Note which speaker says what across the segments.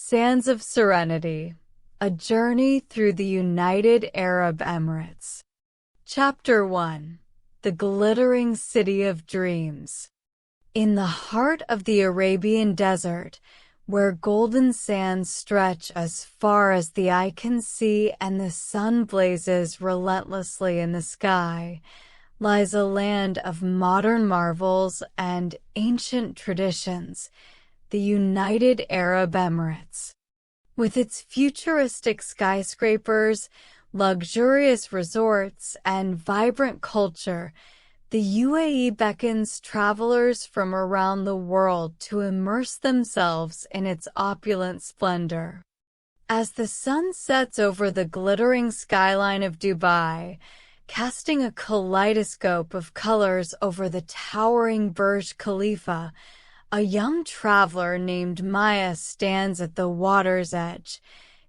Speaker 1: Sands of Serenity, A Journey Through the United Arab Emirates. Chapter 1. The Glittering City of Dreams. In the heart of the Arabian desert, where golden sands stretch as far as the eye can see and the sun blazes relentlessly in the sky, lies a land of modern marvels and ancient traditions, the United Arab Emirates. With its futuristic skyscrapers, luxurious resorts, and vibrant culture, the UAE beckons travelers from around the world to immerse themselves in its opulent splendor. As the sun sets over the glittering skyline of Dubai, casting a kaleidoscope of colors over the towering Burj Khalifa, a young traveler named Maya stands at the water's edge,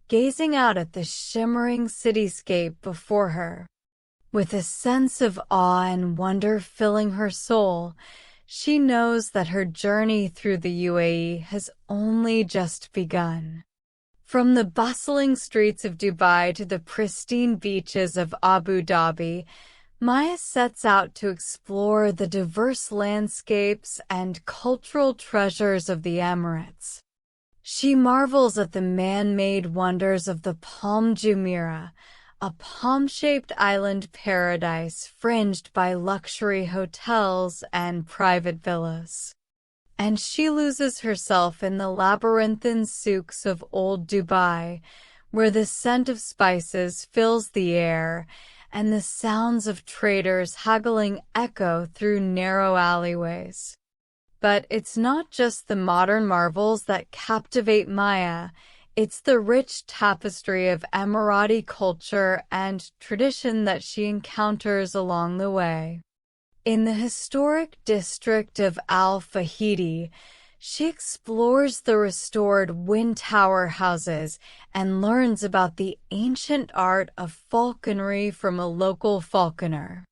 Speaker 1: gazing out at the shimmering cityscape before her. With a sense of awe and wonder filling her soul, she knows that her journey through the UAE has only just begun. From the bustling streets of Dubai to the pristine beaches of Abu Dhabi, Maya sets out to explore the diverse landscapes and cultural treasures of the Emirates. She marvels at the man-made wonders of the Palm Jumeirah, a palm-shaped island paradise fringed by luxury hotels and private villas. And she loses herself in the labyrinthine souks of old Dubai, where the scent of spices fills the air, and the sounds of traders haggling echo through narrow alleyways. But it's not just the modern marvels that captivate Maya, it's the rich tapestry of Emirati culture and tradition that she encounters along the way. In the historic district of Al Fahidi, she explores the restored wind tower houses and learns about the ancient art of falconry from a local falconer.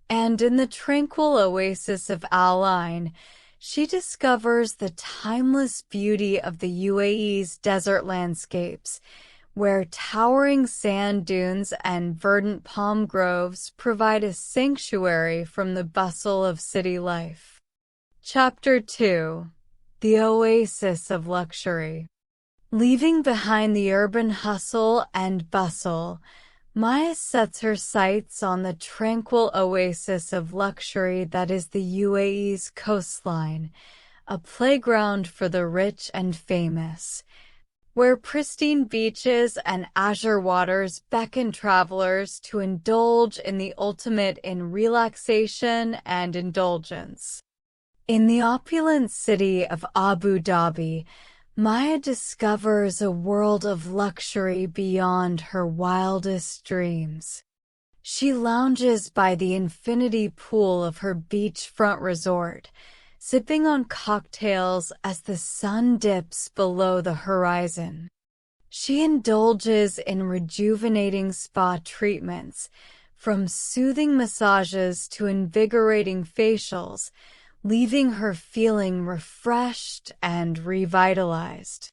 Speaker 1: And in the tranquil oasis of Al Ain, she discovers the timeless beauty of the UAE's desert landscapes, where towering sand dunes and verdant palm groves provide a sanctuary from the bustle of city life. Chapter 2. The Oasis of Luxury. Leaving behind the urban hustle and bustle, Maya sets her sights on the tranquil oasis of luxury that is the UAE's coastline, a playground for the rich and famous, where pristine beaches and azure waters beckon travelers to indulge in the ultimate in relaxation and indulgence. In the opulent city of Abu Dhabi, Maya discovers a world of luxury beyond her wildest dreams. She lounges by the infinity pool of her beachfront resort, sipping on cocktails as the sun dips below the horizon. She indulges in rejuvenating spa treatments, from soothing massages to invigorating facials, leaving her feeling refreshed and revitalized.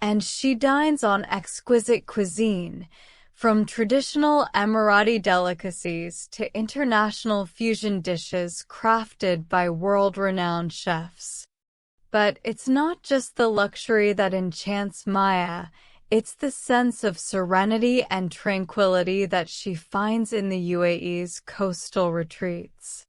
Speaker 1: And she dines on exquisite cuisine, from traditional Emirati delicacies to international fusion dishes crafted by world-renowned chefs. But it's not just the luxury that enchants Maya, it's the sense of serenity and tranquility that she finds in the UAE's coastal retreats.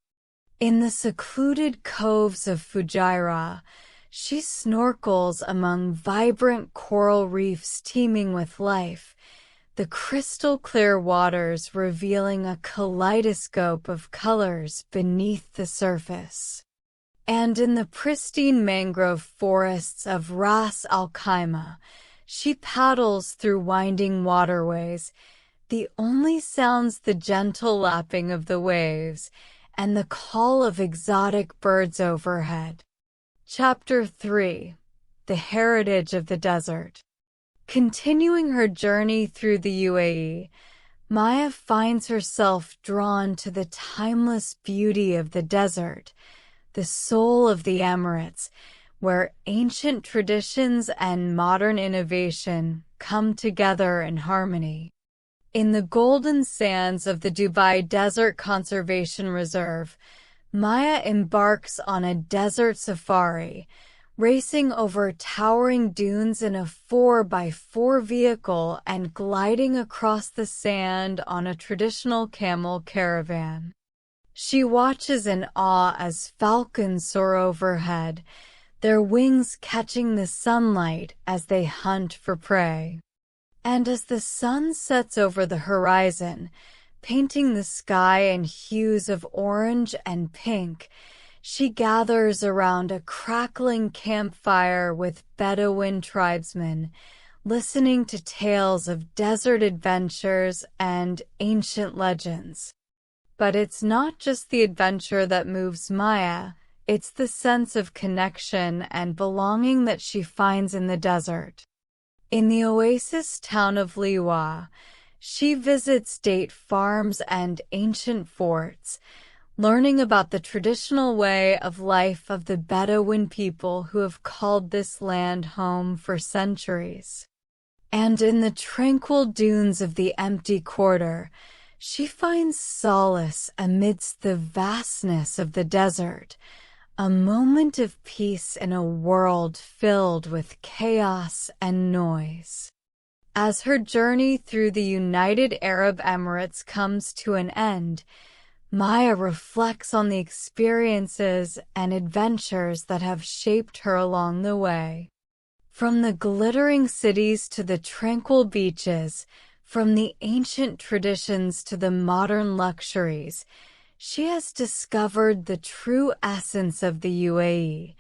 Speaker 1: In the secluded coves of Fujairah, she snorkels among vibrant coral reefs teeming with life, the crystal-clear waters revealing a kaleidoscope of colors beneath the surface. And in the pristine mangrove forests of Ras Al Khaimah, she paddles through winding waterways, the only sounds the gentle lapping of the waves and the call of exotic birds overhead. Chapter 3. The Heritage of the Desert. Continuing her journey through the UAE, Maya finds herself drawn to the timeless beauty of the desert, the soul of the Emirates, where ancient traditions and modern innovation come together in harmony. In the golden sands of the Dubai Desert Conservation Reserve, Maya embarks on a desert safari, racing over towering dunes in a 4x4 vehicle and gliding across the sand on a traditional camel caravan. She watches in awe as falcons soar overhead, their wings catching the sunlight as they hunt for prey. And as the sun sets over the horizon, painting the sky in hues of orange and pink, she gathers around a crackling campfire with Bedouin tribesmen, listening to tales of desert adventures and ancient legends. But it's not just the adventure that moves Maya, it's the sense of connection and belonging that she finds in the desert. In the oasis town of Liwa, she visits date farms and ancient forts, learning about the traditional way of life of the Bedouin people who have called this land home for centuries. And in the tranquil dunes of the empty quarter, she finds solace amidst the vastness of the desert, a moment of peace in a world filled with chaos and noise. As her journey through the United Arab Emirates comes to an end, Maya reflects on the experiences and adventures that have shaped her along the way. From the glittering cities to the tranquil beaches, from the ancient traditions to the modern luxuries, she has discovered the true essence of the UAE,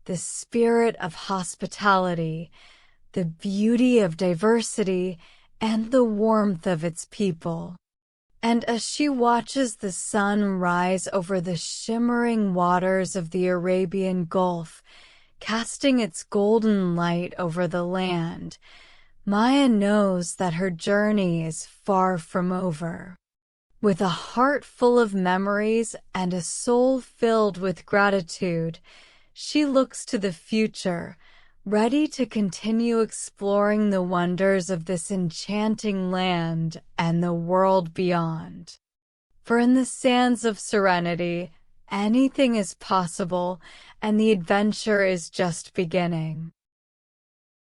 Speaker 1: the spirit of hospitality, the beauty of diversity, and the warmth of its people. And as she watches the sun rise over the shimmering waters of the Arabian Gulf, casting its golden light over the land, Maya knows that her journey is far from over. With a heart full of memories and a soul filled with gratitude, she looks to the future, ready to continue exploring the wonders of this enchanting land and the world beyond. For in the sands of Serenity, anything is possible, and the adventure is just beginning.